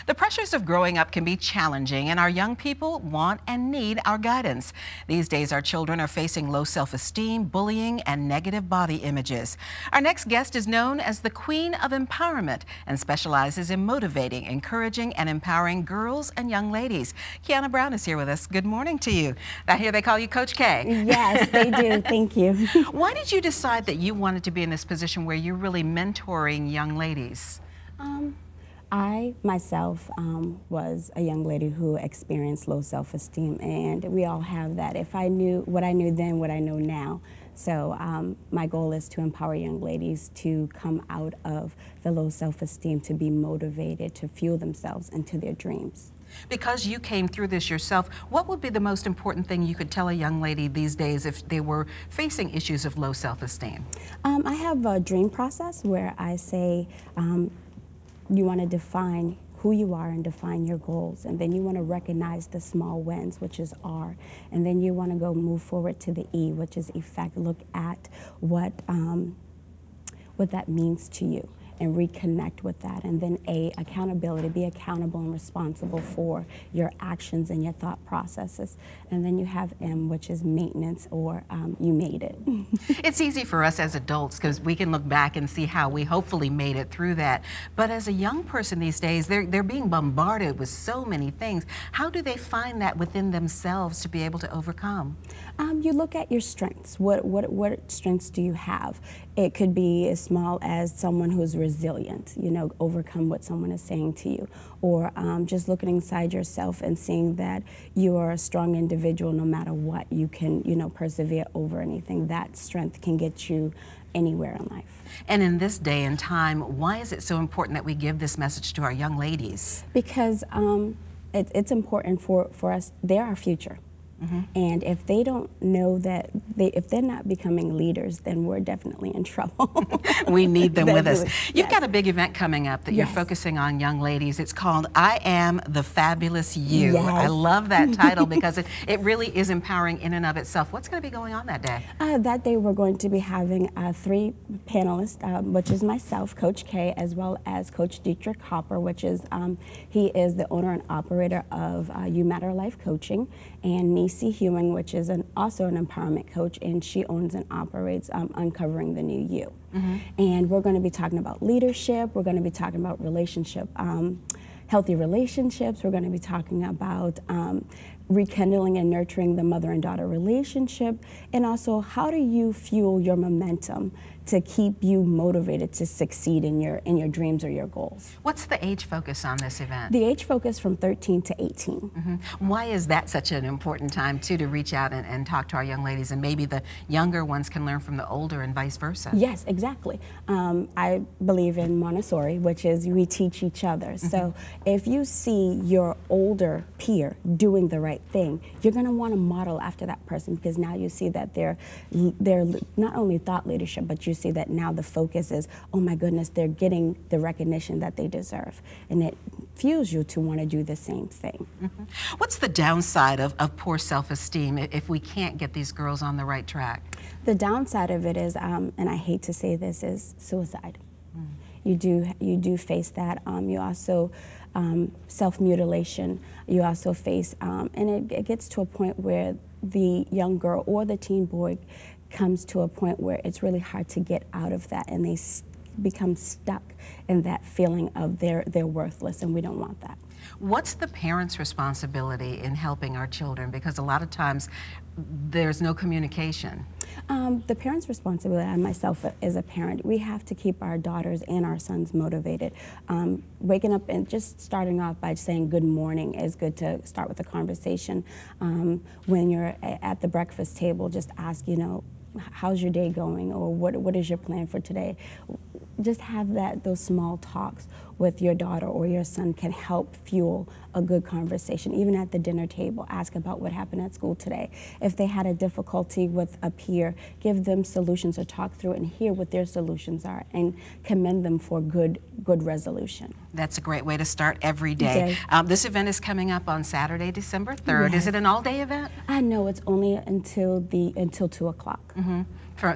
The pressures of growing up can be challenging, and our young people want and need our guidance. These days, our children are facing low self-esteem, bullying, and negative body images. Our next guest is known as the Queen of Empowerment and specializes in motivating, encouraging, and empowering girls and young ladies. Kiana Brown is here with us. Good morning to you. I hear they call you Coach K. Yes, they do. Thank you. Why did you decide that you wanted to be in this position where you're really mentoring young ladies? I myself was a young lady who experienced low self-esteem, and we all have that. If I knew what I knew then, what I know now. So my goal is to empower young ladies to come out of the low self-esteem, to be motivated, to fuel themselves into their dreams. Because you came through this yourself, what would be the most important thing you could tell a young lady these days if they were facing issues of low self-esteem? I have a dream process where I say, you want to define who you are and define your goals, and then you want to recognize the small wins, which is R, and then you want to go move forward to the E, which is effect. Look at what that means to you and reconnect with that. And then A, accountability, be accountable and responsible for your actions and your thought processes. And then you have M, which is maintenance, or you made it. It's easy for us as adults because we can look back and see how we hopefully made it through that. But as a young person these days, they're being bombarded with so many things. How do they find that within themselves to be able to overcome? You look at your strengths. What strengths do you have? It could be as small as someone who's resilient, you know, overcome what someone is saying to you, or just looking inside yourself and seeing that you are a strong individual no matter what. You can, you know, persevere over anything. That strength can get you anywhere in life. And in this day and time, why is it so important that we give this message to our young ladies? Because it's important for us. They're our future. And if they don't know that, if they're not becoming leaders, then we're definitely in trouble. We need them with us. You've Yes. got a big event coming up that you're focusing on young ladies. It's called I Am the Fabulous You. Yes. I love that title because it really is empowering in and of itself. What's going to be going on that day? That day we're going to be having 3 panelists, which is myself, Coach K, as well as Coach Dietrich Hopper, which is, he is the owner and operator of You Matter Life Coaching, and Nisi Hewing, which is also an empowerment coach, and she owns and operates Uncovering the New You. And we're going to be talking about leadership, we're going to be talking about relationship, healthy relationships, we're going to be talking about rekindling and nurturing the mother and daughter relationship, and also how do you fuel your momentum to keep you motivated to succeed in your dreams or your goals. What's the age focus on this event? The age focus from 13 to 18. Why is that such an important time too, to reach out and talk to our young ladies, and maybe the younger ones can learn from the older and vice versa? Yes, exactly. I believe in Montessori, which is we teach each other. So if you see your older peer doing the right thing, you're going to want to model after that person, because now you see that they're not only thought leadership, but you see that now the focus is, oh my goodness, they're getting the recognition that they deserve, and it fuels you to want to do the same thing. What's the downside of poor self-esteem if we can't get these girls on the right track? The downside of it is, and I hate to say this, is suicide. You do face that. You also self-mutilation. You also face, and it gets to a point where the young girl or the teen boy comes to a point where it's really hard to get out of that, and they become stuck in that feeling of they're worthless, and we don't want that. What's the parents' responsibility in helping our children? Because a lot of times there's no communication. The parents' responsibility, and myself as a parent, we have to keep our daughters and our sons motivated. Waking up and just starting off by saying good morning is good to start with a conversation. When you're at the breakfast table, just ask, you know, how's your day going, or what is your plan for today? Just have those small talks with your daughter or your son can help fuel a good conversation. Even at the dinner table, ask about what happened at school today. If they had a difficulty with a peer, give them solutions, or talk through it and hear what their solutions are, and commend them for good resolution. That's a great way to start every day. This event is coming up on Saturday, December 3rd. Is it an all-day event? No, it's only until 2 o'clock.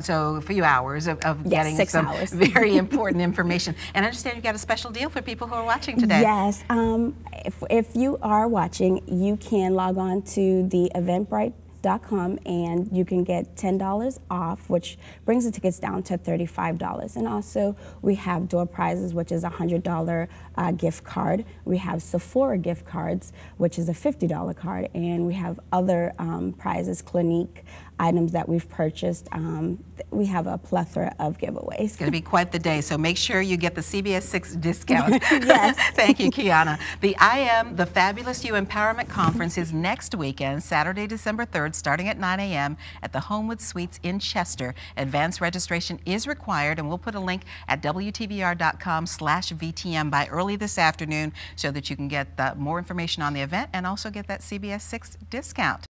So a few hours of getting 6 some hours. very important information. And I understand you've got a special deal for people who are watching today. Yes. If you are watching, you can log on to the Eventbrite.com and you can get $10 off, which brings the tickets down to $35. And also we have door prizes, which is a $100 gift card. We have Sephora gift cards, which is a $50 card, and we have other prizes, Clinique items that we've purchased. We have a plethora of giveaways. It's going to be quite the day, so make sure you get the CBS 6 discount. Yes. Thank you, Kiana. The I Am the Fabulous You Empowerment Conference is next weekend, Saturday, December 3rd, starting at 9 a.m. at the Homewood Suites in Chester. Advanced registration is required, and we'll put a link at WTVR.com/VTM by early this afternoon so that you can get more information on the event and also get that CBS 6 discount.